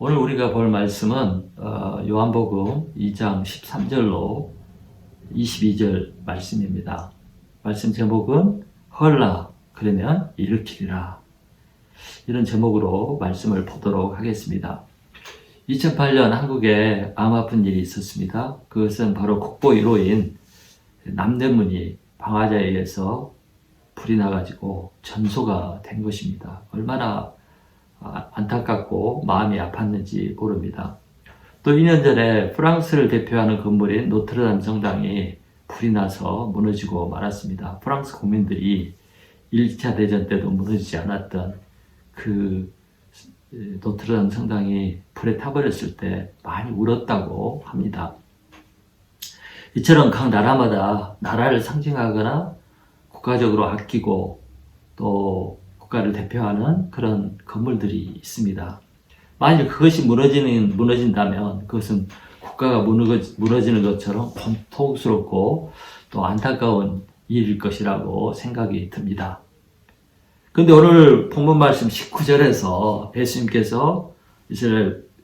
오늘 우리가 볼 말씀은 요한복음 2장 13절로 22절 말씀입니다. 말씀 제목은 헐라 그러면 일으키리라, 이런 제목으로 말씀을 보도록 하겠습니다. 2008년 한국에 암 아픈 일이 있었습니다. 그것은 바로 국보 1호인 남대문이 방화자에 의해서 불이 나가지고 전소가 된 것입니다. 얼마나 안타깝고 마음이 아팠는지 모릅니다. 또 2년 전에 프랑스를 대표하는 건물인 노트르담 성당이 불이 나서 무너지고 말았습니다. 프랑스 국민들이 1차 대전 때도 무너지지 않았던 그 노트르담 성당이 불에 타버렸을 때 많이 울었다고 합니다. 이처럼 각 나라마다 나라를 상징하거나 국가적으로 아끼고 또 국가를 대표하는 그런 건물들이 있습니다. 만일 그것이 무너진다면 그것은 국가가 무너지는 것처럼 고통스럽고 또 안타까운 일일 것이라고 생각이 듭니다. 그런데 오늘 본문 말씀 19절에서 예수님께서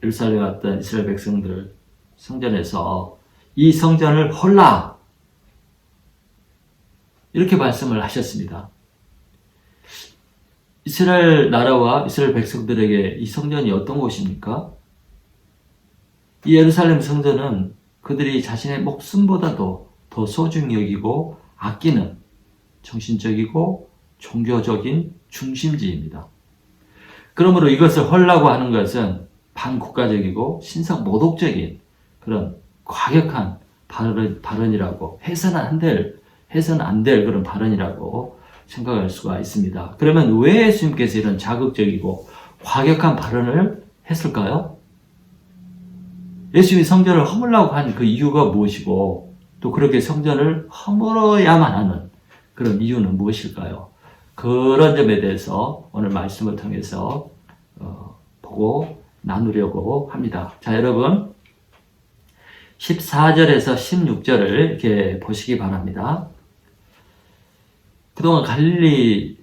예루살렘에 왔던 이스라엘 백성들 성전에서 이 성전을 헐라 이렇게 말씀을 하셨습니다. 이스라엘 나라와 이스라엘 백성들에게 이 성전이 어떤 곳입니까? 이 예루살렘 성전은 그들이 자신의 목숨보다도 더 소중히 여기고 아끼는 정신적이고 종교적인 중심지입니다. 그러므로 이것을 헐라고 하는 것은 반국가적이고 신성 모독적인 그런 과격한 발언이라고 해서는 안 될 그런 발언이라고 생각할 수가 있습니다. 그러면 왜 예수님께서 이런 자극적이고 과격한 발언을 했을까요? 예수님이 성전을 허물라고 한 그 이유가 무엇이고 또 그렇게 성전을 허물어야만 하는 그런 이유는 무엇일까요? 그런 점에 대해서 오늘 말씀을 통해서 보고 나누려고 합니다. 자, 여러분 14절에서 16절을 이렇게 보시기 바랍니다. 그동안 갈릴리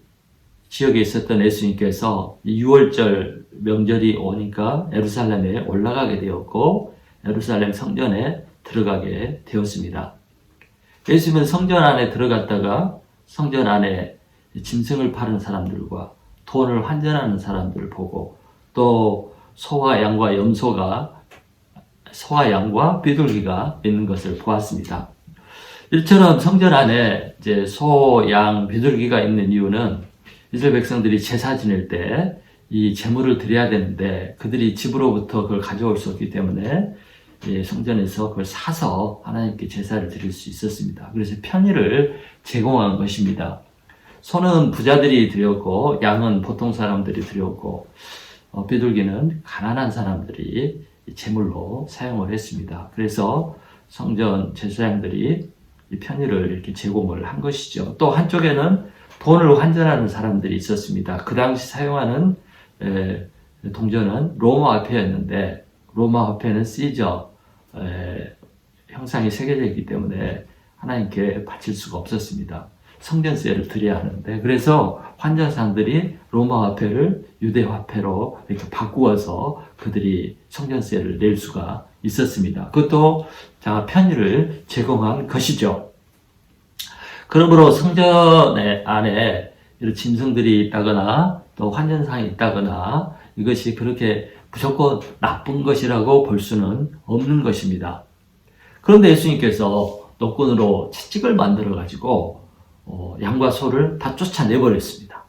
지역에 있었던 예수님께서 6월절 명절이 오니까 예루살렘에 올라가게 되었고 예루살렘 성전에 들어가게 되었습니다. 예수님은 성전 안에 들어갔다가 성전 안에 짐승을 파는 사람들과 돈을 환전하는 사람들을 보고 또 소와 양과 비둘기가 있는 것을 보았습니다. 이처럼 성전 안에 이제 소, 양, 비둘기가 있는 이유는 이스라엘 백성들이 제사 지낼 때 이 제물을 드려야 되는데 그들이 집으로부터 그걸 가져올 수 없기 때문에 성전에서 그걸 사서 하나님께 제사를 드릴 수 있었습니다. 그래서 편의를 제공한 것입니다. 소는 부자들이 드렸고 양은 보통 사람들이 드렸고 비둘기는 가난한 사람들이 제물로 사용을 했습니다. 그래서 성전 제사장들이 이 편의를 이렇게 제공을 한 것이죠. 또 한쪽에는 돈을 환전하는 사람들이 있었습니다. 그 당시 사용하는 동전은 로마 화폐였는데 로마 화폐는 시저 형상이 새겨져 있기 때문에 하나님께 바칠 수가 없었습니다. 성전세를 드려야 하는데 그래서 환전사들이 로마 화폐를 유대 화폐로 이렇게 바꾸어서 그들이 성전세를 낼 수가 있었습니다. 그것도 편의를 제공한 것이죠. 그러므로 성전 안에 이런 짐승들이 있다거나 또 환전상이 있다거나 이것이 그렇게 무조건 나쁜 것이라고 볼 수는 없는 것입니다. 그런데 예수님께서 노끈으로 채찍을 만들어 가지고 양과 소를 다 쫓아내버렸습니다.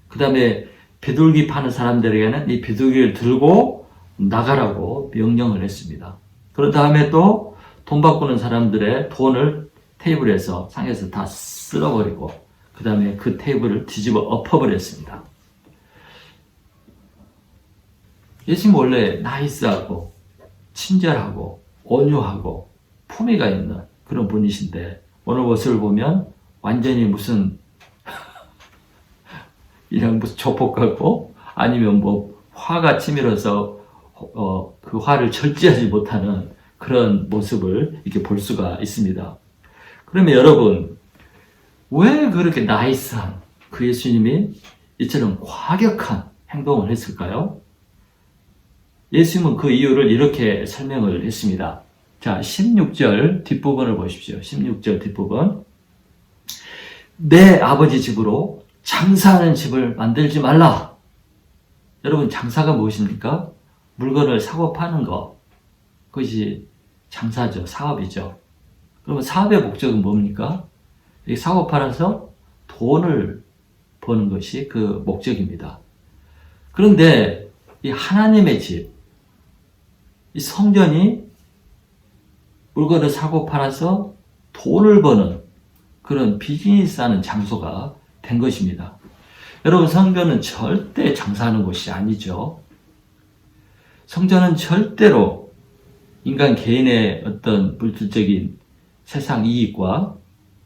그 다음에 비둘기 파는 사람들에게는 이 비둘기를 들고 나가라고 명령을 했습니다. 그런 다음에 또 돈 바꾸는 사람들의 돈을 테이블에서 상에서 다 쓸어버리고 그 다음에 그 테이블을 뒤집어 엎어버렸습니다. 예수님 원래 나이스하고 친절하고 온유하고 품위가 있는 그런 분이신데 오늘 모습을 보면 완전히 무슨 이런 무슨 조폭 같고 아니면 뭐 화가 치밀어서 그 화를 절제하지 못하는 그런 모습을 이렇게 볼 수가 있습니다. 그러면 여러분 왜 그렇게 나이스한 그 예수님이 이처럼 과격한 행동을 했을까요? 예수님은 그 이유를 이렇게 설명을 했습니다. 자, 16절 뒷부분을 보십시오. 16절 뒷부분. 내 아버지 집으로 장사하는 집을 만들지 말라. 여러분, 장사가 무엇입니까? 물건을 사고 파는 거. 그것이 장사죠. 사업이죠. 그러면 사업의 목적은 뭡니까? 사고 팔아서 돈을 버는 것이 그 목적입니다. 그런데 이 하나님의 집, 이 성전이 물건을 사고 팔아서 돈을 버는 그런 비즈니스 하는 장소가 된 것입니다. 여러분, 성전은 절대 장사하는 곳이 아니죠. 성전은 절대로 인간 개인의 어떤 물질적인 세상 이익과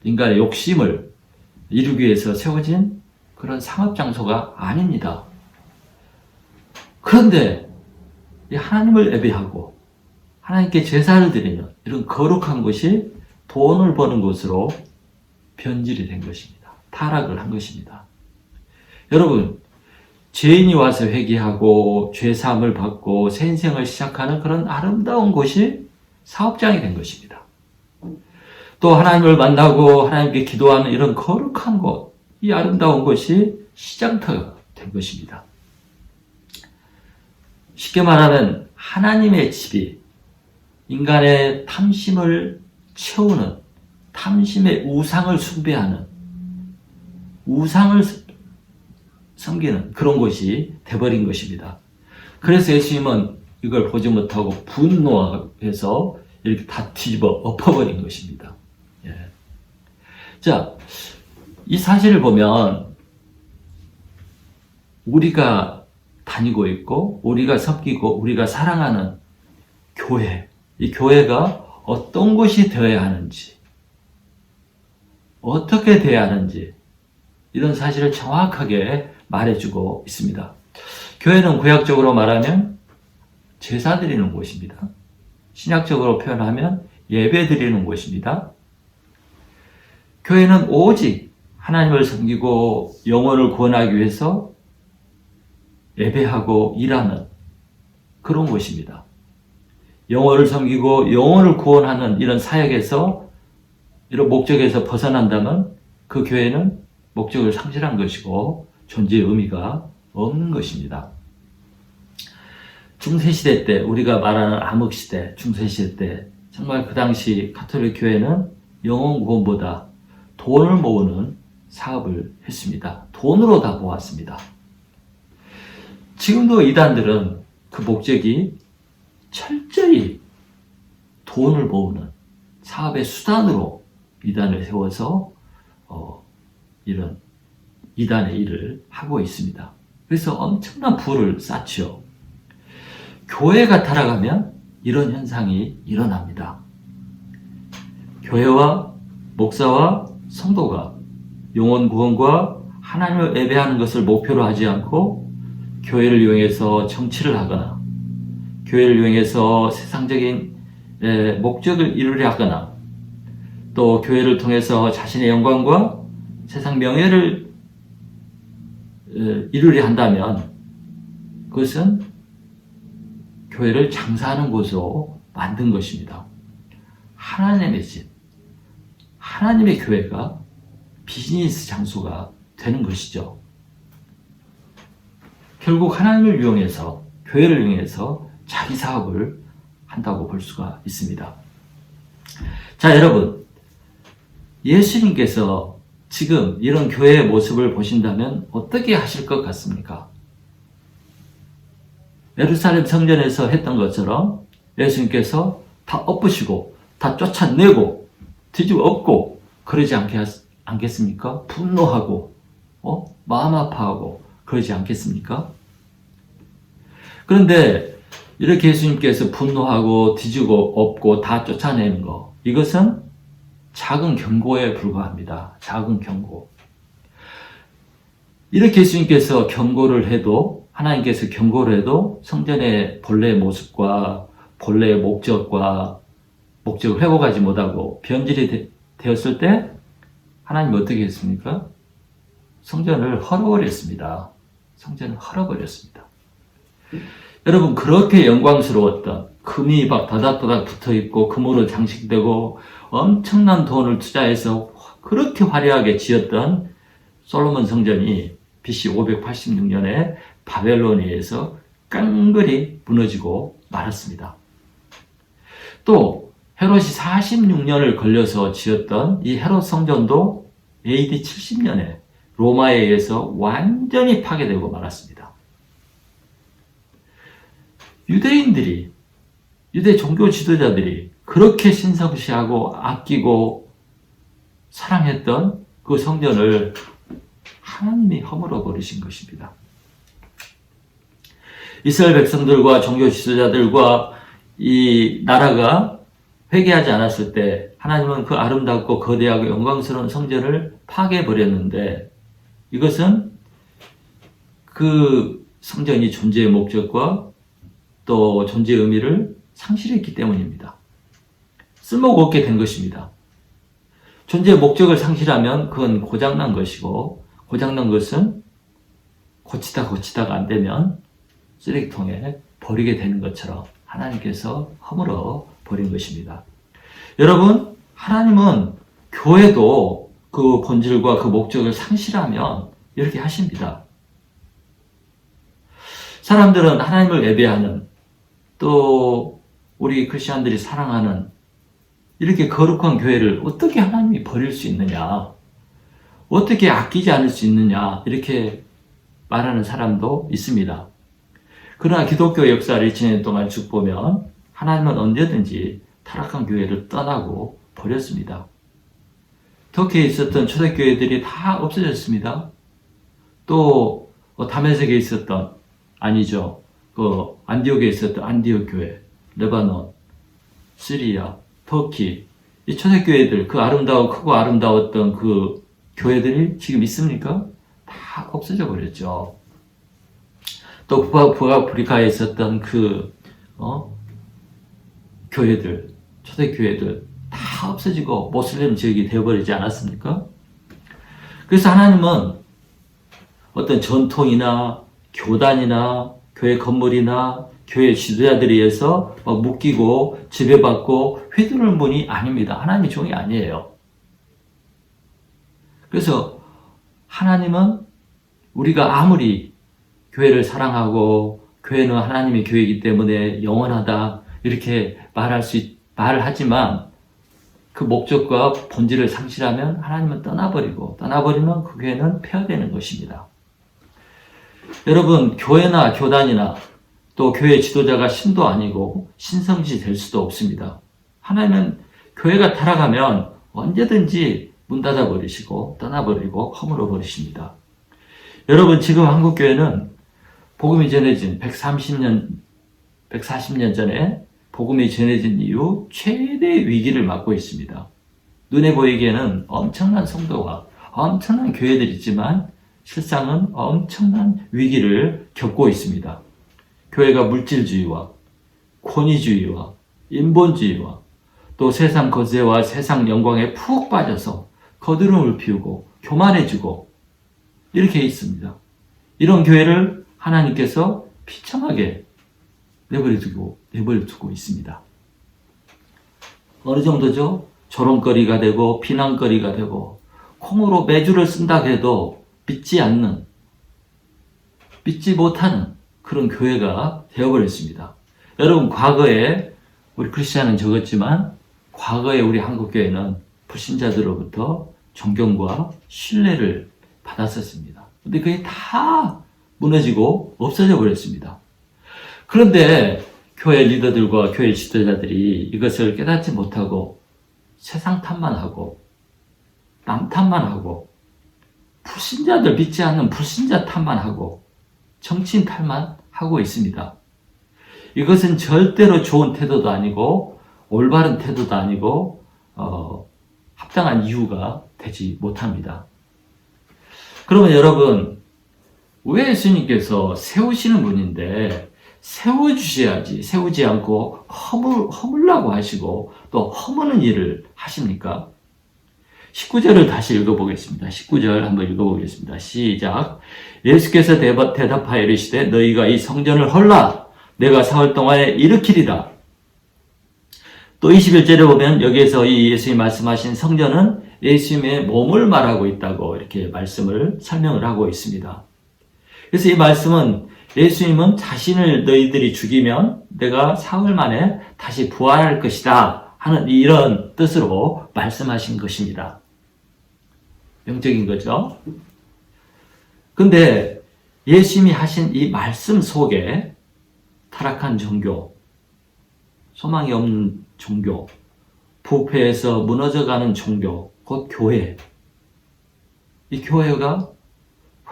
인간의 욕심을 이루기 위해서 세워진 그런 상업장소가 아닙니다. 그런데 이 하나님을 예배하고 하나님께 제사를 드리는 이런 거룩한 곳이 돈을 버는 곳으로 변질이 된 것입니다. 타락을 한 것입니다. 여러분, 죄인이 와서 회개하고 죄사함을 받고 새 인생을 시작하는 그런 아름다운 곳이 사업장이 된 것입니다. 또 하나님을 만나고 하나님께 기도하는 이런 거룩한 곳, 이 아름다운 곳이 시장터가 된 것입니다. 쉽게 말하면 하나님의 집이 인간의 탐심을 채우는, 탐심의 우상을 숭배하는, 우상을 섬기는 그런 곳이 돼버린 것입니다. 그래서 예수님은 이걸 보지 못하고 분노해서 이렇게 다 뒤집어 엎어버린 것입니다. 예. 자, 이 사실을 보면 우리가 다니고 있고 우리가 섬기고 우리가 사랑하는 교회, 이 교회가 어떤 곳이 되어야 하는지, 어떻게 되어야 하는지 이런 사실을 정확하게 말해주고 있습니다. 교회는 구약적으로 말하면 제사 드리는 곳입니다. 신약적으로 표현하면 예배 드리는 곳입니다. 교회는 오직 하나님을 섬기고 영혼을 구원하기 위해서 예배하고 일하는 그런 곳입니다. 영혼을 섬기고 영혼을 구원하는 이런 사역에서, 이런 목적에서 벗어난다면 그 교회는 목적을 상실한 것이고 존재의 의미가 없는 것입니다. 중세시대 때, 우리가 말하는 암흑시대, 중세시대 때 정말 그 당시 가톨릭 교회는 영혼 구원보다 돈을 모으는 사업을 했습니다. 돈으로 다 모았습니다. 지금도 이단들은 그 목적이 철저히 돈을 모으는 사업의 수단으로 이단을 세워서 이런 이단의 일을 하고 있습니다. 그래서 엄청난 부를 쌓죠. 교회가 타락하면 이런 현상이 일어납니다. 교회와 목사와 성도가 영혼 구원과 하나님을 예배하는 것을 목표로 하지 않고 교회를 이용해서 정치를 하거나 교회를 이용해서 세상적인 목적을 이루려 하거나 또 교회를 통해서 자신의 영광과 세상 명예를 이루려 한다면 그것은 교회를 장사하는 곳으로 만든 것입니다. 하나님의 집, 하나님의 교회가 비즈니스 장소가 되는 것이죠. 결국 하나님을 이용해서, 교회를 이용해서 자기 사업을 한다고 볼 수가 있습니다. 자, 여러분, 예수님께서 지금 이런 교회의 모습을 보신다면 어떻게 하실 것 같습니까? 예루살렘 성전에서 했던 것처럼 예수님께서 다 엎으시고 다 쫓아내고 뒤집어 엎고 그러지 않겠습니까? 분노하고 마음 아파하고 그러지 않겠습니까? 그런데 이렇게 예수님께서 분노하고 뒤집어 엎고 다 쫓아내는 것, 이것은 작은 경고에 불과합니다. 작은 경고. 이렇게 예수님께서 경고를 해도, 하나님께서 경고를 해도 성전의 본래의 모습과 본래의 목적을 회복하지 못하고 변질이 되었을 때 하나님이 어떻게 했습니까? 성전을 헐어버렸습니다. 성전을 헐어버렸습니다. 여러분, 그렇게 영광스러웠던 금이 막 다닥다닥 붙어 있고 금으로 장식되고 엄청난 돈을 투자해서 그렇게 화려하게 지었던 솔로몬 성전이 BC 586년에 바벨론에 의해서 깡그리 무너지고 말았습니다. 또 헤롯이 46년을 걸려서 지었던 이 헤롯 성전도 AD 70년에 로마에 의해서 완전히 파괴되고 말았습니다. 유대인들이, 유대 종교 지도자들이 그렇게 신성시하고 아끼고 사랑했던 그 성전을 하나님이 허물어 버리신 것입니다. 이스라엘 백성들과 종교 지도자들과 이 나라가 회개하지 않았을 때 하나님은 그 아름답고 거대하고 영광스러운 성전을 파괴해버렸는데, 이것은 그 성전이 존재의 목적과 또 존재의 의미를 상실했기 때문입니다. 쓸모가 없게 된 것입니다. 존재의 목적을 상실하면 그건 고장난 것이고, 고장난 것은 고치다가 안 되면 쓰레기통에 버리게 되는 것처럼 하나님께서 허물어 버린 것입니다. 여러분, 하나님은 교회도 그 본질과 그 목적을 상실하면 이렇게 하십니다. 사람들은 하나님을 예배하는, 또 우리 크리스천들이 사랑하는 이렇게 거룩한 교회를 어떻게 하나님이 버릴 수 있느냐, 어떻게 아끼지 않을 수 있느냐, 이렇게 말하는 사람도 있습니다. 그러나 기독교 역사를 2000년 동안 쭉 보면 하나님은 언제든지 타락한 교회를 떠나고 버렸습니다. 터키에 있었던 초대교회들이 다 없어졌습니다. 또 다메섹에 있었던, 아니죠, 그 안디옥에 있었던 안디옥 교회, 레바논, 시리아, 터키, 이 초대교회들, 그 크고 아름다웠던 그 교회들이 지금 있습니까? 다 없어져 버렸죠. 또 북아프리카에 있었던 그 교회들, 초대교회들 다 없어지고 모슬림 지역이 되어버리지 않았습니까? 그래서 하나님은 어떤 전통이나 교단이나 교회 건물이나 교회 지도자들에 의해서 묶이고 지배받고 휘두르는 분이 아닙니다. 하나님의 종이 아니에요. 그래서 하나님은 우리가 아무리 교회를 사랑하고 교회는 하나님의 교회이기 때문에 영원하다 이렇게 말을 하지만 그 목적과 본질을 상실하면 하나님은 떠나버리면 그 교회는 폐허되는 것입니다. 여러분, 교회나 교단이나 또 교회 지도자가 신도 아니고 신성시 될 수도 없습니다. 하나님은 교회가 타락하면 언제든지 문 닫아버리시고 떠나버리고 허물어 버리십니다. 여러분, 지금 한국교회는 복음이 전해진 140년 전에 복음이 전해진 이후 최대의 위기를 맞고 있습니다. 눈에 보이기에는 엄청난 성도와 엄청난 교회들이 있지만 실상은 엄청난 위기를 겪고 있습니다. 교회가 물질주의와 권위주의와 인본주의와 또 세상 거세와 세상 영광에 푹 빠져서 거드름을 피우고 교만해지고 이렇게 있습니다. 이런 교회를 하나님께서 비참하게 내버려두고 있습니다. 어느 정도죠? 조롱거리가 되고 비난거리가 되고 콩으로 매주를 쓴다 해도 믿지 못하는 그런 교회가 되어버렸습니다. 여러분, 과거에 우리 크리스천은 적었지만 과거에 우리 한국교회는 불신자들로부터 존경과 신뢰를 받았었습니다. 근데 그게 다 무너지고 없어져 버렸습니다. 그런데 교회 리더들과 교회 지도자들이 이것을 깨닫지 못하고 세상 탓만 하고 남 탓만 하고 불신자들, 믿지 않는 불신자 탓만 하고 정치인 탓만 하고 있습니다. 이것은 절대로 좋은 태도도 아니고 올바른 태도도 아니고 합당한 이유가 되지 못합니다. 그러면 여러분, 왜 예수님께서 세우시는 분인데 세워주셔야지 세우지 않고 허물라고 하시고 또 허무는 일을 하십니까? 19절을 다시 읽어보겠습니다. 19절 한번 읽어보겠습니다. 시작. 예수께서 대답하여 이르시되 너희가 이 성전을 헐라 내가 사흘 동안에 일으키리라. 또 21절에 보면 여기에서 이 예수님이 말씀하신 성전은 예수님의 몸을 말하고 있다고 이렇게 말씀을 설명을 하고 있습니다. 그래서 이 말씀은 예수님은 자신을 너희들이 죽이면 내가 사흘 만에 다시 부활할 것이다 하는 이런 뜻으로 말씀하신 것입니다. 영적인 거죠. 근데 예수님이 하신 이 말씀 속에 타락한 종교, 소망이 없는 종교, 부패해서 무너져가는 종교, 곧 교회. 이 교회가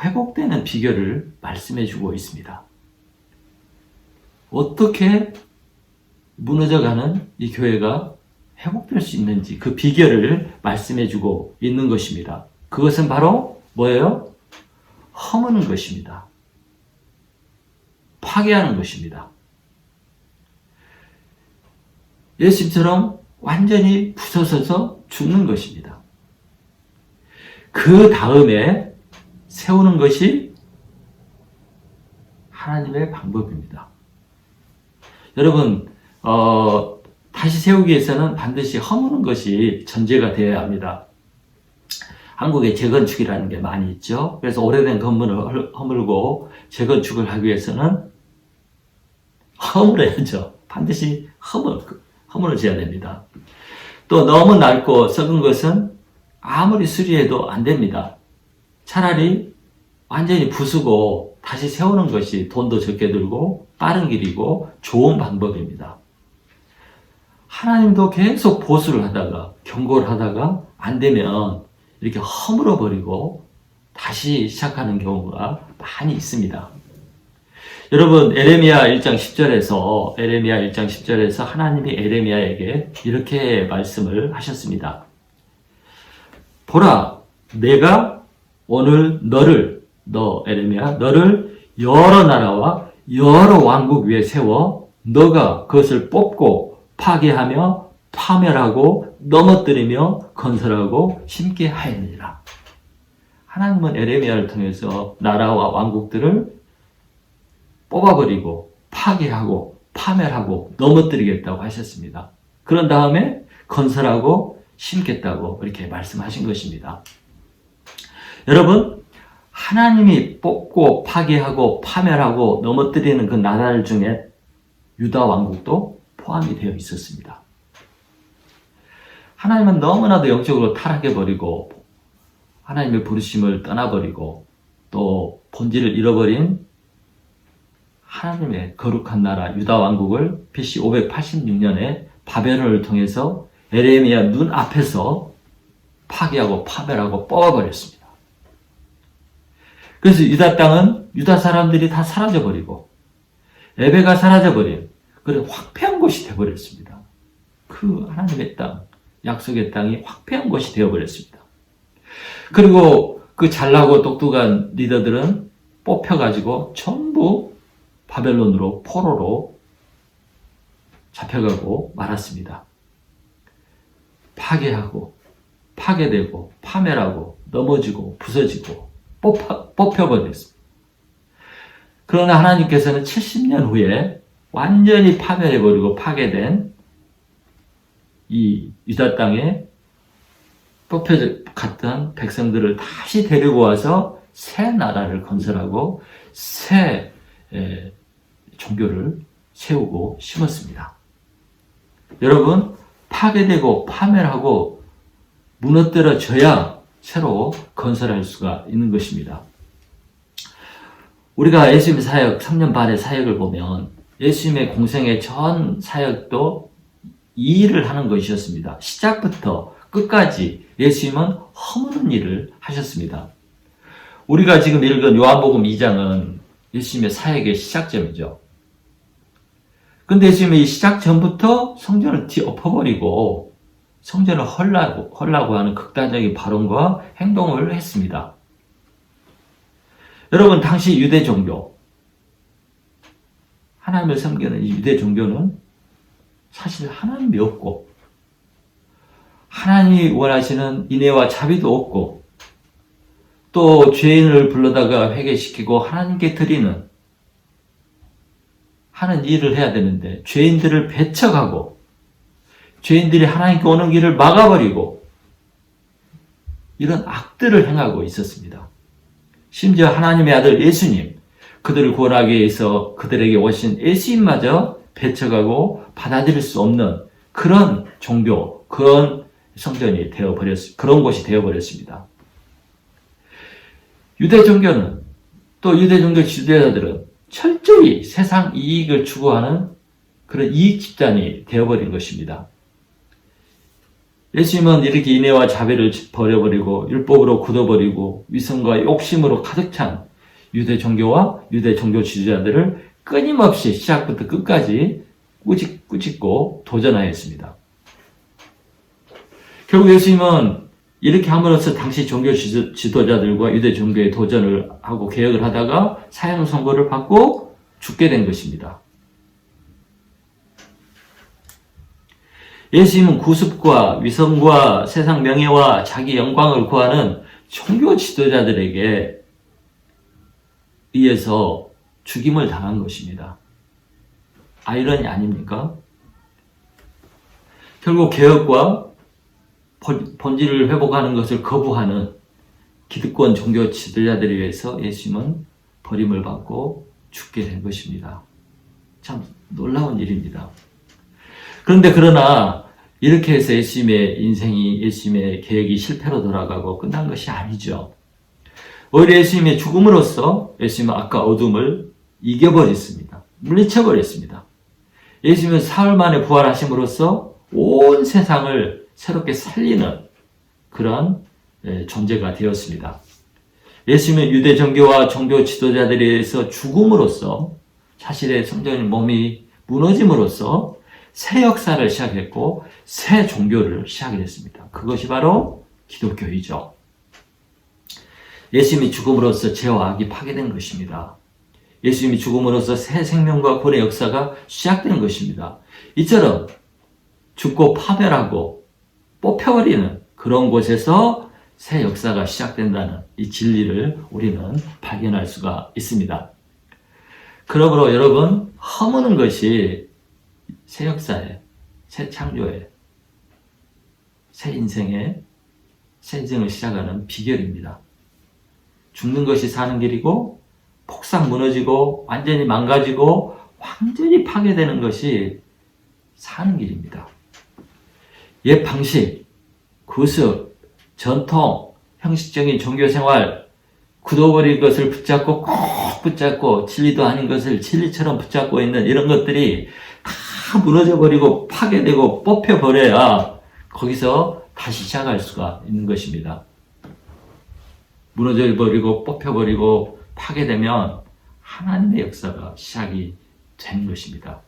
회복되는 비결을 말씀해 주고 있습니다. 어떻게 무너져가는 이 교회가 회복될 수 있는지 그 비결을 말씀해 주고 있는 것입니다. 그것은 바로 뭐예요? 허무는 것입니다. 파괴하는 것입니다. 예수님처럼 완전히 부서져서 죽는 것입니다. 그 다음에 세우는 것이 하나님의 방법입니다. 여러분, 다시 세우기 위해서는 반드시 허무는 것이 전제가 되어야 합니다. 한국에 재건축이라는 게 많이 있죠. 그래서 오래된 건물을 허물고 재건축을 하기 위해서는 허물어야죠. 반드시 허물어져야 됩니다. 또 너무 낡고 썩은 것은 아무리 수리해도 안 됩니다. 차라리 완전히 부수고 다시 세우는 것이 돈도 적게 들고 빠른 길이고 좋은 방법입니다. 하나님도 계속 보수를 하다가 경고를 하다가 안 되면 이렇게 허물어 버리고 다시 시작하는 경우가 많이 있습니다. 여러분, 에레미야 1장 10절에서 하나님이 에레미야에게 이렇게 말씀을 하셨습니다. 보라, 내가 오늘 너 에레미야, 너를 여러 나라와 여러 왕국 위에 세워 너가 그것을 뽑고 파괴하며 파멸하고 넘어뜨리며 건설하고 심게 하였느니라. 하나님은 에레미야를 통해서 나라와 왕국들을 뽑아버리고 파괴하고 파멸하고 넘어뜨리겠다고 하셨습니다. 그런 다음에 건설하고 심겠다고 이렇게 말씀하신 것입니다. 여러분, 하나님이 뽑고 파괴하고 파멸하고 넘어뜨리는 그 나라들 중에 유다 왕국도 포함이 되어 있었습니다. 하나님은 너무나도 영적으로 타락해버리고 하나님의 부르심을 떠나버리고 또 본질을 잃어버린 하나님의 거룩한 나라 유다 왕국을 BC 586년에 바벨론을 통해서 에레미야 눈 앞에서 파괴하고 파멸하고 뽑아버렸습니다. 그래서 유다 땅은 유다 사람들이 다 사라져버리고 에베가 사라져버린 그런 황폐한 곳이 되어버렸습니다. 그 하나님의 땅, 약속의 땅이 황폐한 곳이 되어버렸습니다. 그리고 그 잘나고 똑똑한 리더들은 뽑혀가지고 전부 바벨론으로 포로로 잡혀가고 말았습니다. 파괴하고 파괴되고 파멸하고 넘어지고 부서지고 뽑혀버렸습니다. 그러나 하나님께서는 70년 후에 완전히 파멸해버리고 파괴된 이 유다 땅에 뽑혀갔던 백성들을 다시 데리고 와서 새 나라를 건설하고 새 종교를 세우고 심었습니다. 여러분, 파괴되고 파멸하고 무너뜨려져야 새로 건설할 수가 있는 것입니다. 우리가 예수님의 사역, 3년 반의 사역을 보면 예수님의 공생의 전 사역도 이 일을 하는 것이었습니다. 시작부터 끝까지 예수님은 허무는 일을 하셨습니다. 우리가 지금 읽은 요한복음 2장은 예수님의 사역의 시작점이죠. 근데 예수님이 이 시작 전부터 성전을 엎어버리고 성전을 헐라고 하는 극단적인 발언과 행동을 했습니다. 여러분, 당시 유대 종교, 하나님을 섬기는 이 유대 종교는 사실 하나님이 없고 하나님이 원하시는 인애와 자비도 없고 또 죄인을 불러다가 회개시키고 하나님께 드리는 하는 일을 해야 되는데 죄인들을 배척하고 죄인들이 하나님께 오는 길을 막아버리고 이런 악들을 행하고 있었습니다. 심지어 하나님의 아들 예수님, 그들을 구원하기 위해서 그들에게 오신 예수님마저 배척하고 받아들일 수 없는 그런 종교, 그런 성전이 그런 곳이 되어버렸습니다. 유대 종교는 또 유대 종교 지도자들은 철저히 세상 이익을 추구하는 그런 이익 집단이 되어버린 것입니다. 예수님은 이렇게 인애와 자비를 버려버리고 율법으로 굳어버리고 위선과 욕심으로 가득 찬 유대 종교와 유대 종교 지도자들을 끊임없이 시작부터 끝까지 꾸짖고 도전하였습니다. 결국 예수님은 이렇게 함으로써 당시 종교 지도자들과 유대 종교에 도전을 하고 개혁을 하다가 사형 선고를 받고 죽게 된 것입니다. 예수님은 구습과 위선과 세상 명예와 자기 영광을 구하는 종교 지도자들에게 의해서 죽임을 당한 것입니다. 아이러니 아닙니까? 결국 개혁과 본질을 회복하는 것을 거부하는 기득권 종교 지도자들에 의해서 예수님은 버림을 받고 죽게 된 것입니다. 참 놀라운 일입니다. 그러나 이렇게 해서 예수님의 인생이, 예수님의 계획이 실패로 돌아가고 끝난 것이 아니죠. 오히려 예수님의 죽음으로써 예수님은 악과 어둠을 이겨버렸습니다. 물리쳐버렸습니다. 예수님은 사흘 만에 부활하심으로써 온 세상을 새롭게 살리는 그런 존재가 되었습니다. 예수님은 유대 종교와 종교 지도자들에 의해서 죽음으로써 사실의 성전의 몸이 무너짐으로써 새 역사를 시작했고 새 종교를 시작했습니다. 그것이 바로 기독교이죠. 예수님이 죽음으로써 죄와 악이 파괴된 것입니다. 예수님이 죽음으로써 새 생명과 구원의 역사가 시작된 것입니다. 이처럼 죽고 파멸하고 뽑혀버리는 그런 곳에서 새 역사가 시작된다는 이 진리를 우리는 발견할 수가 있습니다. 그러므로 여러분, 허무는 것이 새 역사에, 새 창조에, 새 인생에, 새 인생을 시작하는 비결입니다. 죽는 것이 사는 길이고 폭삭 무너지고 완전히 망가지고 완전히 파괴되는 것이 사는 길입니다. 옛 방식, 구습, 전통, 형식적인 종교생활, 굳어버린 것을 붙잡고 꼭 붙잡고 진리도 아닌 것을 진리처럼 붙잡고 있는 이런 것들이 다 무너져버리고 파괴되고 뽑혀버려야 거기서 다시 시작할 수가 있는 것입니다. 무너져버리고 뽑혀버리고 파괴되면 하나님의 역사가 시작이 된 것입니다.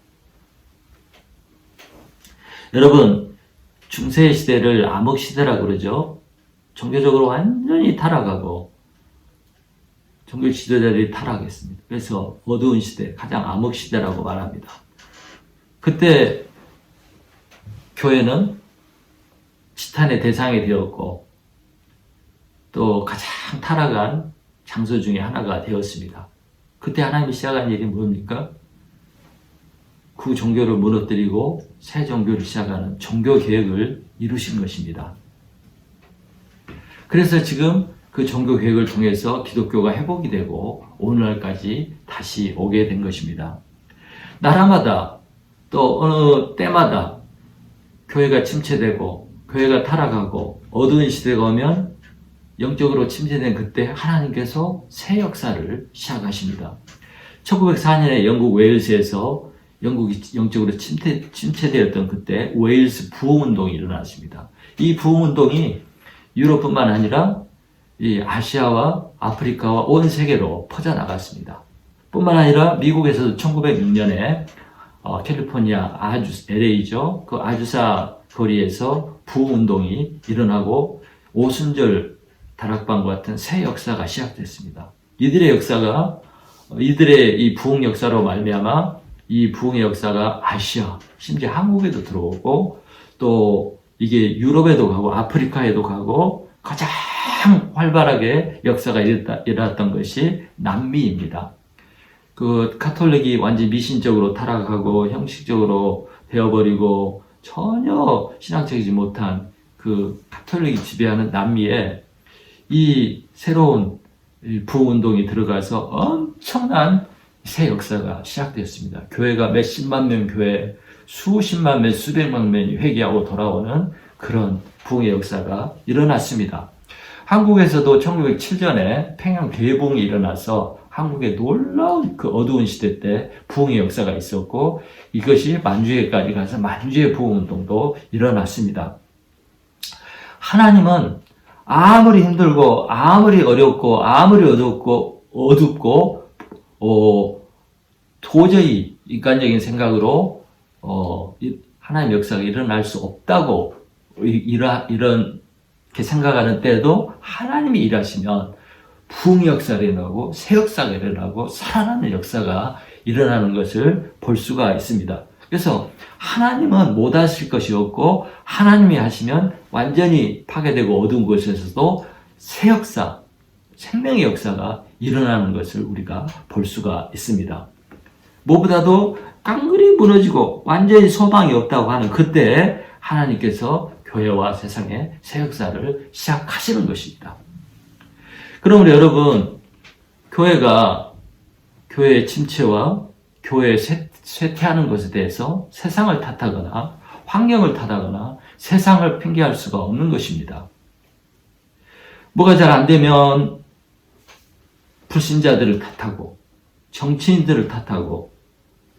여러분, 중세 시대를 암흑 시대라고 그러죠. 종교적으로 완전히 타락하고 종교 지도자들이 타락했습니다. 그래서 어두운 시대, 가장 암흑 시대라고 말합니다. 그때 교회는 지탄의 대상이 되었고 또 가장 타락한 장소 중에 하나가 되었습니다. 그때 하나님이 시작한 일이 뭡니까? 그 종교를 무너뜨리고 새 종교를 시작하는 종교 개혁을 이루신 것입니다. 그래서 지금 그 종교 개혁을 통해서 기독교가 회복이 되고 오늘날까지 다시 오게 된 것입니다. 나라마다 또 어느 때마다 교회가 침체되고 교회가 타락하고 어두운 시대가 오면 영적으로 침체된 그때 하나님께서 새 역사를 시작하십니다. 1904년에 영국 웨일스에서 영국이 영적으로 침체되었던 그때 웨일스 부흥운동이 일어났습니다. 이 부흥운동이 유럽뿐만 아니라 이 아시아와 아프리카와 온 세계로 퍼져나갔습니다. 뿐만 아니라 미국에서도 1906년에 캘리포니아 LA죠. 그 아주사 거리에서 부흥운동이 일어나고 오순절 다락방과 같은 새 역사가 시작됐습니다. 이들의 이 부흥 역사로 말미암아 이 부흥의 역사가 아시아, 심지어 한국에도 들어오고 또 이게 유럽에도 가고 아프리카에도 가고 가장 활발하게 역사가 일어났던 것이 남미입니다. 그 가톨릭이 완전히 미신적으로 타락하고 형식적으로 되어버리고 전혀 신앙적이지 못한 그 가톨릭이 지배하는 남미에 이 새로운 부흥운동이 들어가서 엄청난 새 역사가 시작되었습니다. 교회가 몇십만 명 교회, 수십만 명, 수백만 명이 회개하고 돌아오는 그런 부흥의 역사가 일어났습니다. 한국에서도 1907년에 평양 대붕이 일어나서 한국의 놀라운 그 어두운 시대 때 부흥의 역사가 있었고, 이것이 만주에까지 가서 만주의 부흥운동도 일어났습니다. 하나님은 아무리 힘들고 아무리 어렵고 아무리 어둡고 도저히 인간적인 생각으로 하나님의 역사가 일어날 수 없다고 이렇게 생각하는 때에도 하나님이 일하시면 부흥의 역사가 일어나고 새 역사가 일어나고 살아나는 역사가 일어나는 것을 볼 수가 있습니다. 그래서 하나님은 못 하실 것이 없고, 하나님이 하시면 완전히 파괴되고 어두운 곳에서도 새 역사, 생명의 역사가 일어나는 것을 우리가 볼 수가 있습니다. 무엇보다도 깡그리 무너지고 완전히 소망이 없다고 하는 그때 하나님께서 교회와 세상에 새 역사를 시작하시는 것입니다. 그러므로 여러분, 교회의 침체와 교회의 쇠퇴하는 것에 대해서 세상을 탓하거나 환경을 탓하거나 세상을 핑계할 수가 없는 것입니다. 뭐가 잘 안 되면 불신자들을 탓하고 정치인들을 탓하고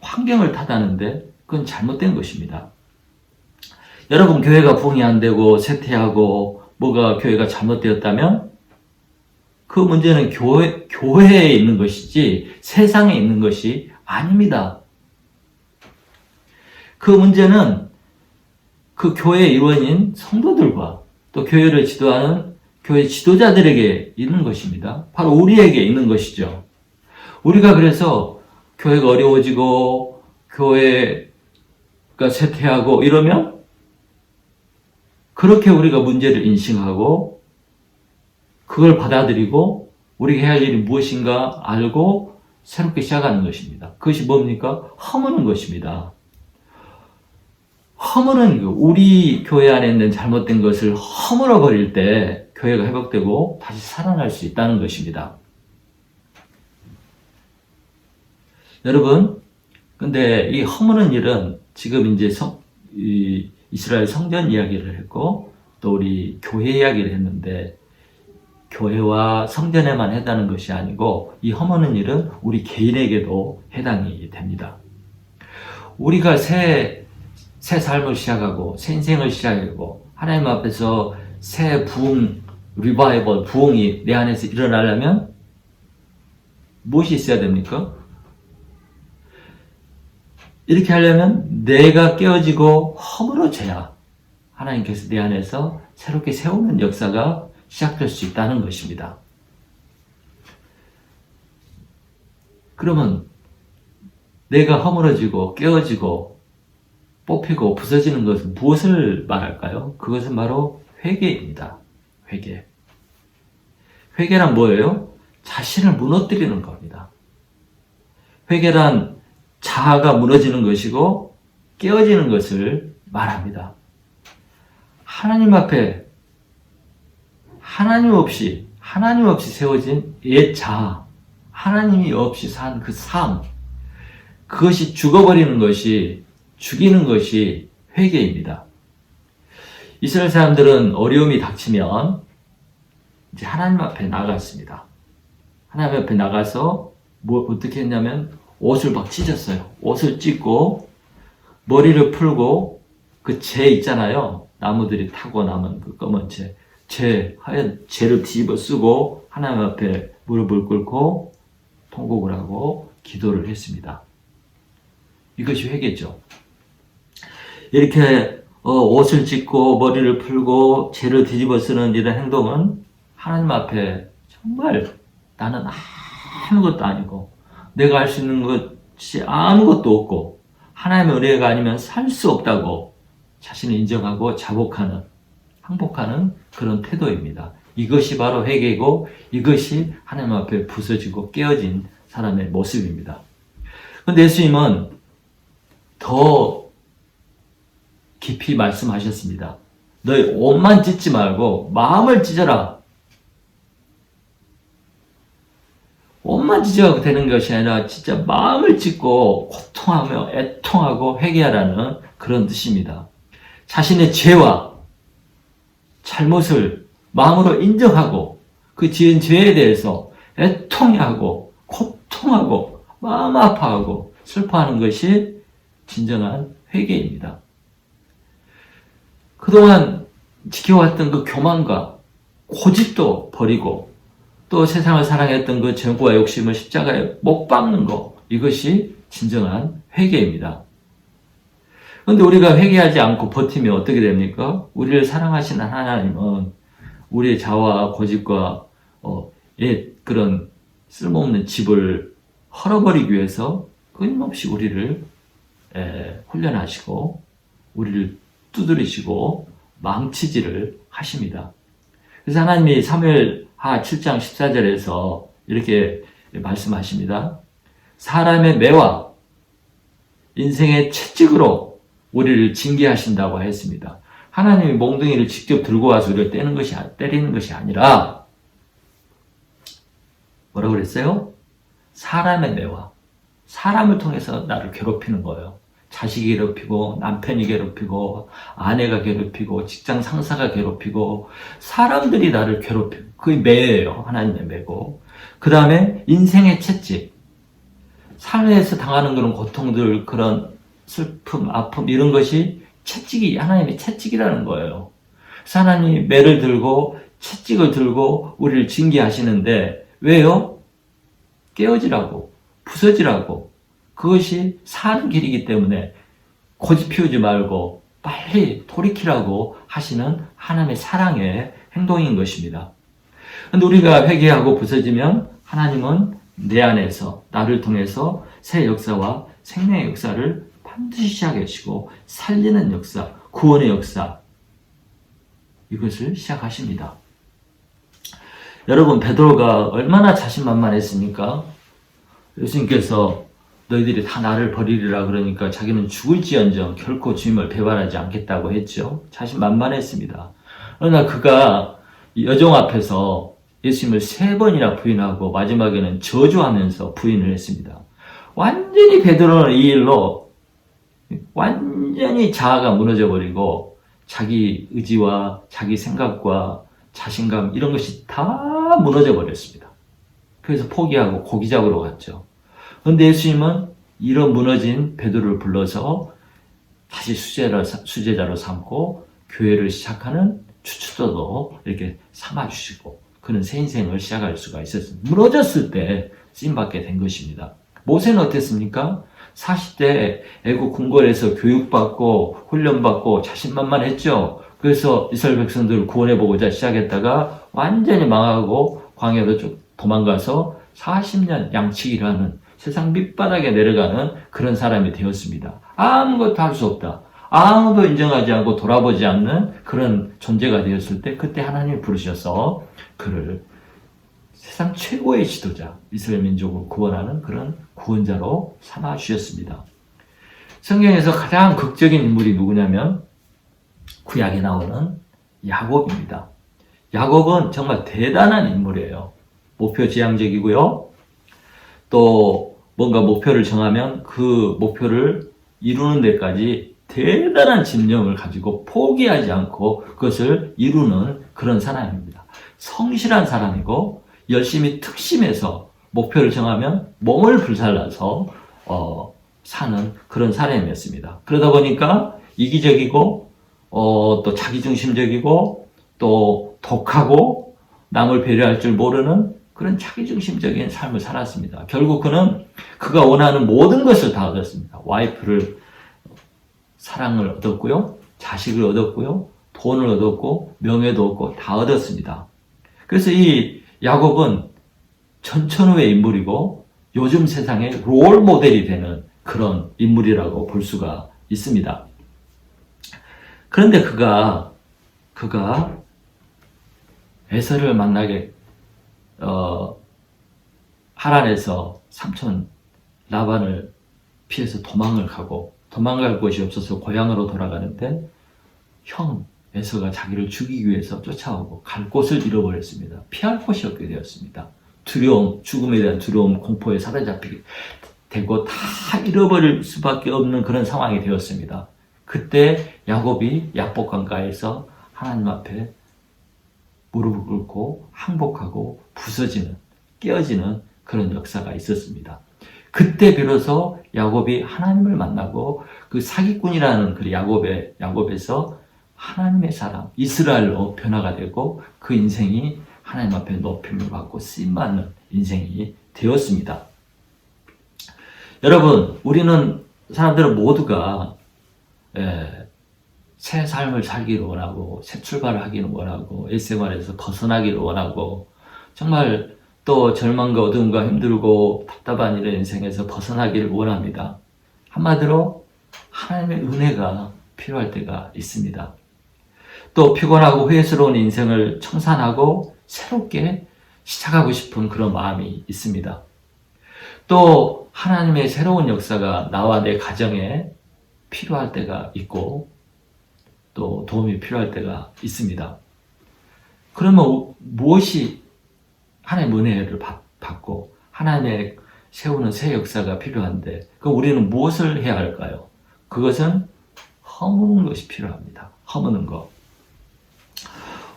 환경을 탓하는데 그건 잘못된 것입니다. 여러분, 교회가 부흥이 안 되고 쇠퇴하고 뭐가 교회가 잘못되었다면 그 문제는 교회에 있는 것이지 세상에 있는 것이 아닙니다. 그 문제는 그 교회의 일원인 성도들과 또 교회를 지도하는 교회 지도자들에게 있는 것입니다. 바로 우리에게 있는 것이죠. 우리가 그래서 교회가 어려워지고 교회가 쇠퇴하고 이러면 그렇게 우리가 문제를 인식하고 그걸 받아들이고 우리가 해야 할 일이 무엇인가 알고 새롭게 시작하는 것입니다. 그것이 뭡니까? 허무는 것입니다. 허무는 우리 교회 안에 있는 잘못된 것을 허물어 버릴 때 교회가 회복되고 다시 살아날 수 있다는 것입니다. 여러분, 근데 이 허무는 일은 지금 이제 이스라엘 성전 이야기를 했고 또 우리 교회 이야기를 했는데, 교회와 성전에만 해당하는 것이 아니고 이 허무는 일은 우리 개인에게도 해당이 됩니다. 우리가 새 삶을 시작하고 새 인생을 시작하고 하나님 앞에서 새 부흥이 내 안에서 일어나려면 무엇이 있어야 됩니까? 이렇게 하려면 내가 깨어지고 허물어져야 하나님께서 내 안에서 새롭게 세우는 역사가 시작될 수 있다는 것입니다. 그러면 내가 허물어지고 깨어지고 뽑히고 부서지는 것은 무엇을 말할까요? 그것은 바로 회개입니다. 회개. 회개란 뭐예요? 자신을 무너뜨리는 겁니다. 회개란 자아가 무너지는 것이고 깨어지는 것을 말합니다. 하나님 앞에 하나님 없이 세워진 옛 자아, 하나님이 없이 산 그 삶, 그것이 죽어버리는 것이, 죽이는 것이 회개입니다. 이스라엘 사람들은 어려움이 닥치면 이제 하나님 앞에 나갔습니다. 하나님 앞에 나가서 어떻게 했냐면 옷을 막 찢었어요. 옷을 찢고 머리를 풀고 그 재 있잖아요. 나무들이 타고 남은 그 검은 하얀 재를 뒤집어 쓰고 하나님 앞에 무릎을 꿇고 통곡을 하고 기도를 했습니다. 이것이 회개죠. 이렇게 옷을 찢고 머리를 풀고 재를 뒤집어 쓰는 이런 행동은 하나님 앞에 정말 나는 아무것도 아니고 내가 할 수 있는 것이 아무것도 없고 하나님의 은혜가 아니면 살 수 없다고 자신을 인정하고 자복하는, 항복하는 그런 태도입니다. 이것이 바로 회개이고 이것이 하나님 앞에 부서지고 깨어진 사람의 모습입니다. 그런데 예수님은 더 깊이 말씀하셨습니다. 너희 옷만 찢지 말고 마음을 찢어라. 옷만 찢어도 되는 것이 아니라 진짜 마음을 찢고 고통하며 애통하고 회개하라는 그런 뜻입니다. 자신의 죄와 잘못을 마음으로 인정하고 그 지은 죄에 대해서 애통해하고 고통하고 마음 아파하고 슬퍼하는 것이 진정한 회개입니다. 그동안 지켜왔던 그 교만과 고집도 버리고 또 세상을 사랑했던 그 정과 욕심을 십자가에 못 박는 것, 이것이 진정한 회개입니다. 그런데 우리가 회개하지 않고 버티면 어떻게 됩니까? 우리를 사랑하시는 하나님은 우리의 자아와 고집과 그런 쓸모없는 집을 헐어버리기 위해서 끊임없이 우리를 훈련하시고 우리를 두드리시고 망치질을 하십니다. 그래서 하나님이 사무엘하 7장 14절에서 이렇게 말씀하십니다. 사람의 매와 인생의 채찍으로 우리를 징계하신다고 했습니다. 하나님이 몽둥이를 직접 들고 와서 우리를 때리는 것이 아니라 뭐라고 그랬어요? 사람의 매와 사람을 통해서 나를 괴롭히는 거예요. 자식이 괴롭히고 남편이 괴롭히고 아내가 괴롭히고 직장 상사가 괴롭히고 사람들이 나를 괴롭히고 그게 매예요. 하나님의 매고 그 다음에 인생의 채찍 삶에서 당하는 그런 고통들 그런 슬픔 아픔 이런 것이 채찍이 하나님의 채찍이라는 거예요. 그래서 하나님이 매를 들고 채찍을 들고 우리를 징계하시는데 왜요? 깨어지라고 부서지라고 그것이 사는 길이기 때문에 고집 피우지 말고 빨리 돌이키라고 하시는 하나님의 사랑의 행동인 것입니다. 그런데 우리가 회개하고 부서지면 하나님은 내 안에서 나를 통해서 새 역사와 생명의 역사를 반드시 시작하시고 살리는 역사, 구원의 역사 이것을 시작하십니다. 여러분 베드로가 얼마나 자신만만했습니까? 예수님께서 너희들이 다 나를 버리리라 그러니까 자기는 죽을지언정 결코 주님을 배반하지 않겠다고 했죠. 자신만만했습니다. 그러나 그가 여종 앞에서 예수님을 3번이나 부인하고 마지막에는 저주하면서 부인을 했습니다. 완전히 베드로는 이 일로 완전히 자아가 무너져버리고 자기 의지와 자기 생각과 자신감 이런 것이 다 무너져버렸습니다. 그래서 포기하고 고기 잡으러 갔죠. 그런데 예수님은 이런 무너진 베드로를 불러서 다시 수제자로 삼고 교회를 시작하는 주춧돌도 이렇게 삼아주시고 그는 새 인생을 시작할 수가 있었습니다. 무너졌을 때 쓰임받게 된 것입니다. 모세는 어땠습니까? 40대 애국 궁궐에서 교육받고 훈련받고 자신만만했죠. 그래서 이스라엘 백성들을 구원해보고자 시작했다가 완전히 망하고 광야로 도망가서 40년 양치기를 하는 세상 밑바닥에 내려가는 그런 사람이 되었습니다. 아무것도 할 수 없다. 아무도 인정하지 않고 돌아보지 않는 그런 존재가 되었을 때 그때 하나님이 부르셔서 그를 세상 최고의 지도자, 이스라엘 민족을 구원하는 그런 구원자로 삼아 주셨습니다. 성경에서 가장 극적인 인물이 누구냐면 구약에 나오는 야곱입니다. 야곱은 정말 대단한 인물이에요. 목표지향적이고요. 또 뭔가 목표를 정하면 그 목표를 이루는 데까지 대단한 집념을 가지고 포기하지 않고 그것을 이루는 그런 사람입니다. 성실한 사람이고 열심히 특심해서 목표를 정하면 몸을 불살라서 사는 그런 사람이었습니다. 그러다 보니까 이기적이고 또 자기중심적이고 또 독하고 남을 배려할 줄 모르는 그런 자기중심적인 삶을 살았습니다. 결국 그는 그가 원하는 모든 것을 다 얻었습니다. 와이프를 사랑을 얻었고요. 자식을 얻었고요. 돈을 얻었고 명예도 얻고 다 얻었습니다. 그래서 이 야곱은 전천후의 인물이고 요즘 세상의 롤 모델이 되는 그런 인물이라고 볼 수가 있습니다. 그런데 그가 에서를 만나게 하란에서 삼촌 라반을 피해서 도망갈 곳이 없어서 고향으로 돌아가는데 형 에서가 자기를 죽이기 위해서 쫓아오고 갈 곳을 잃어버렸습니다. 피할 곳이 없게 되었습니다. 두려움, 죽음에 대한 두려움, 공포에 사로잡히게 되고 다 잃어버릴 수밖에 없는 그런 상황이 되었습니다. 그때 야곱이 약복강가에서 하나님 앞에 무릎을 꿇고 항복하고 부서지는, 깨어지는 그런 역사가 있었습니다. 그때 비로소 야곱이 하나님을 만나고 그 사기꾼이라는 그 야곱에서 하나님의 사람, 이스라엘로 변화가 되고 그 인생이 하나님 앞에 높임을 받고 쓰임받는 인생이 되었습니다. 여러분, 사람들은 모두가 새 삶을 살기를 원하고 새 출발을 하기를 원하고 일생활에서 벗어나기를 원하고 정말 또 절망과 어두움과 힘들고 답답한 이런 인생에서 벗어나기를 원합니다. 한마디로 하나님의 은혜가 필요할 때가 있습니다. 또 피곤하고 후회스러운 인생을 청산하고 새롭게 시작하고 싶은 그런 마음이 있습니다. 또 하나님의 새로운 역사가 나와 내 가정에 필요할 때가 있고 또 도움이 필요할 때가 있습니다. 그러면 무엇이 하나님의 은혜를 받고 하나님의 세우는 새 역사가 필요한데 그럼 우리는 무엇을 해야 할까요? 그것은 허무는 것이 필요합니다. 허무는 것.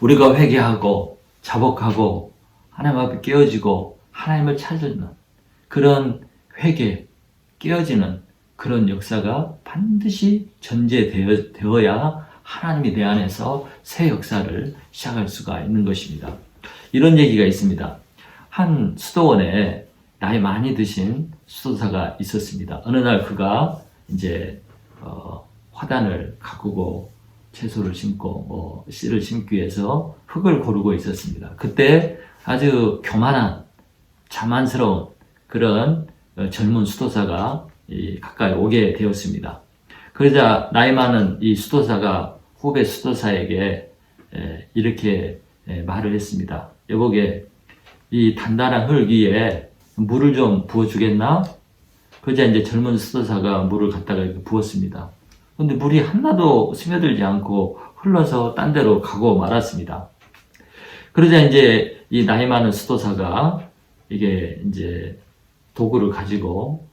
우리가 회개하고 자복하고 하나님 앞에 깨어지고 하나님을 찾는 그런 회개, 깨어지는 그런 역사가 반드시 전제되어야 하나님이 내 안에서 새 역사를 시작할 수가 있는 것입니다. 이런 얘기가 있습니다. 한 수도원에 나이 많이 드신 수도사가 있었습니다. 어느 날 그가 이제 화단을 가꾸고 채소를 심고 씨를 심기 위해서 흙을 고르고 있었습니다. 그때 아주 교만한 자만스러운 그런 젊은 수도사가 가까이 오게 되었습니다. 그러자 나이 많은 이 수도사가 후배 수도사에게 이렇게 말을 했습니다. 여보게, 이 단단한 흙 위에 물을 좀 부어주겠나? 그러자 이제 젊은 수도사가 물을 갖다가 이렇게 부었습니다. 근데 물이 하나도 스며들지 않고 흘러서 딴 데로 가고 말았습니다. 그러자 이제 이 나이 많은 수도사가 이게 이제 도구를 가지고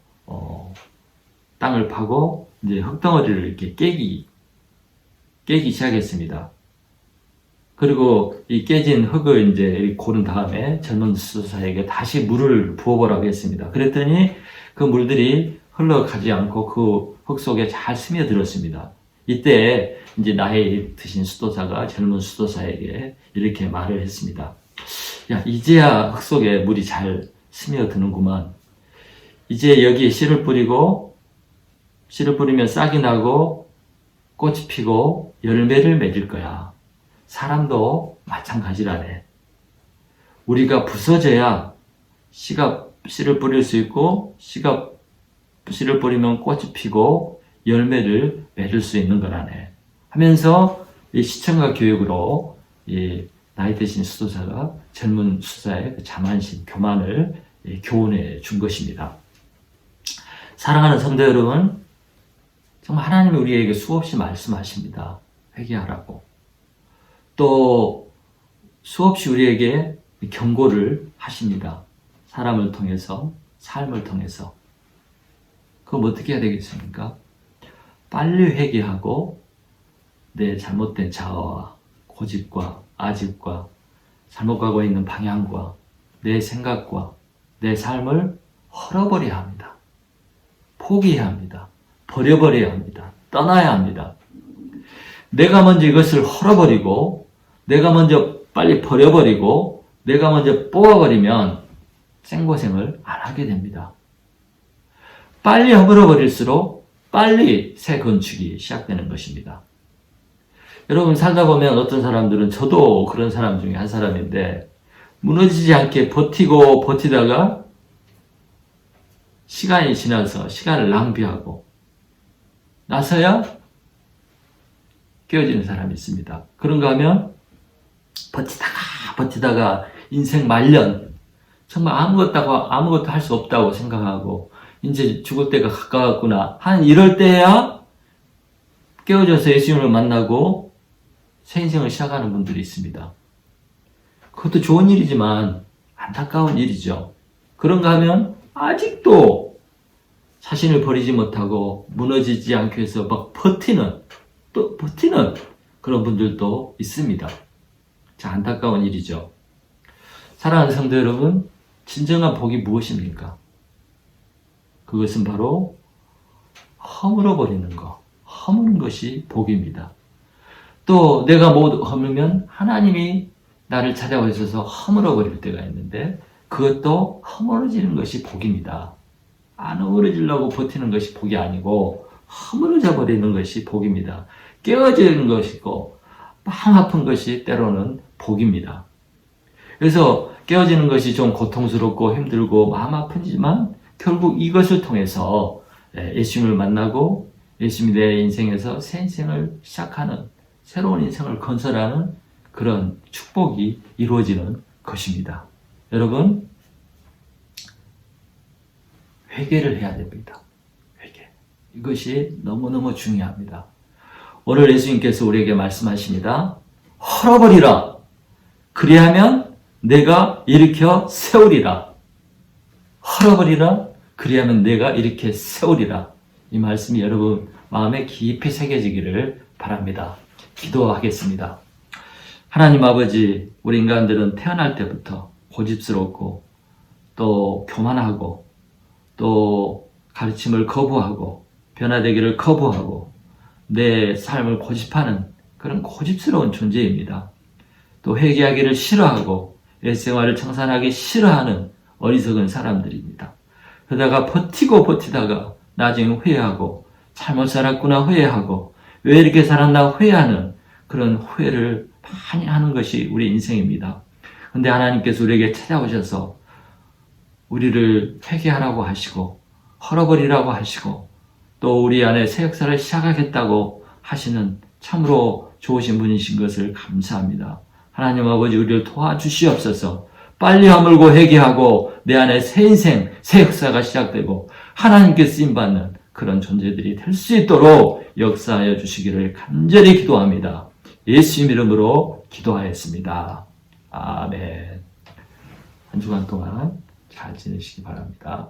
땅을 파고 이제 흙덩어리를 이렇게 깨기 시작했습니다. 그리고 이 깨진 흙을 이제 고른 다음에 젊은 수도사에게 다시 물을 부어보라고 했습니다. 그랬더니 그 물들이 흘러가지 않고 그 흙 속에 잘 스며들었습니다. 이때 이제 나이 드신 수도사가 젊은 수도사에게 이렇게 말을 했습니다. 야, 이제야 흙 속에 물이 잘 스며드는구만. 이제 여기에 씨를 뿌리면 싹이 나고 꽃이 피고 열매를 맺을 거야. 사람도 마찬가지라네. 우리가 부서져야 씨를 뿌릴 수 있고 씨를 뿌리면 꽃이 피고 열매를 맺을 수 있는 거라네. 하면서 이 시청각 교육으로 이 나이 드신 수도사가 젊은 수도사의 그 자만심, 교만을 교훈해 준 것입니다. 사랑하는 성도 여러분, 정말 하나님이 우리에게 수없이 말씀하십니다. 회개하라고. 또 수없이 우리에게 경고를 하십니다. 사람을 통해서, 삶을 통해서. 그럼 어떻게 해야 되겠습니까? 빨리 회개하고 내 잘못된 자아와 고집과 아집과 잘못 가고 있는 방향과 내 생각과 내 삶을 헐어버려야 합니다. 포기해야 합니다. 버려버려야 합니다. 떠나야 합니다. 내가 먼저 이것을 헐어버리고 내가 먼저 빨리 버려버리고 내가 먼저 뽑아버리면 생고생을 안 하게 됩니다. 빨리 허물어버릴수록 빨리 새 건축이 시작되는 것입니다. 여러분 살다 보면 어떤 사람들은 저도 그런 사람 중에 한 사람인데 무너지지 않게 버티다가 시간이 지나서 시간을 낭비하고 나서야 깨어지는 사람이 있습니다. 그런가 하면 버티다가 인생 말년 정말 아무것도 할 수 없다고 생각하고 이제 죽을 때가 가까웠구나 이럴 때야 깨어져서 예수님을 만나고 새 인생을 시작하는 분들이 있습니다. 그것도 좋은 일이지만 안타까운 일이죠. 그런가 하면 아직도 자신을 버리지 못하고 무너지지 않기 위해서 막 버티는 그런 분들도 있습니다. 자, 안타까운 일이죠. 사랑하는 성도 여러분, 진정한 복이 무엇입니까? 그것은 바로 허물어버리는 허무는 것이 복입니다. 또 내가 못 허물면 하나님이 나를 찾아오셔서 허물어버릴 때가 있는데 그것도 허물어지는 것이 복입니다. 안 허물어지려고 버티는 것이 복이 아니고 허물어져 버리는 것이 복입니다. 깨어지는 것이고 마음 아픈 것이 때로는 복입니다. 그래서 깨어지는 것이 좀 고통스럽고 힘들고 마음 아프지만 결국 이것을 통해서 예수님을 만나고 예수님이 내 인생에서 새 인생을 시작하는 새로운 인생을 건설하는 그런 축복이 이루어지는 것입니다. 여러분, 회개를 해야 됩니다. 회개. 이것이 너무너무 중요합니다. 오늘 예수님께서 우리에게 말씀하십니다. 헐어버리라. 그리하면 내가 일으켜 세우리라. 헐어버리라. 그리하면 내가 일으켜 세우리라. 이 말씀이 여러분 마음에 깊이 새겨지기를 바랍니다. 기도하겠습니다. 하나님 아버지, 우리 인간들은 태어날 때부터 고집스럽고 또 교만하고 또 가르침을 거부하고 변화되기를 거부하고 내 삶을 고집하는 그런 고집스러운 존재입니다. 또 회개하기를 싫어하고 일생활을 청산하기 싫어하는 어리석은 사람들입니다. 그러다가 버티다가 나중에 후회하고 잘못 살았구나 후회하고 왜 이렇게 살았나 후회하는 그런 후회를 많이 하는 것이 우리 인생입니다. 그런데 하나님께서 우리에게 찾아오셔서 우리를 회개하라고 하시고 헐어버리라고 하시고 또 우리 안에 새 역사를 시작하겠다고 하시는 참으로 좋으신 분이신 것을 감사합니다. 하나님 아버지, 우리를 도와주시옵소서. 빨리 허물고 회개하고 내 안에 새 인생, 새 역사가 시작되고 하나님께 쓰임받는 그런 존재들이 될 수 있도록 역사하여 주시기를 간절히 기도합니다. 예수님 이름으로 기도하였습니다. 아멘. 한 주간 동안 잘 지내시기 바랍니다.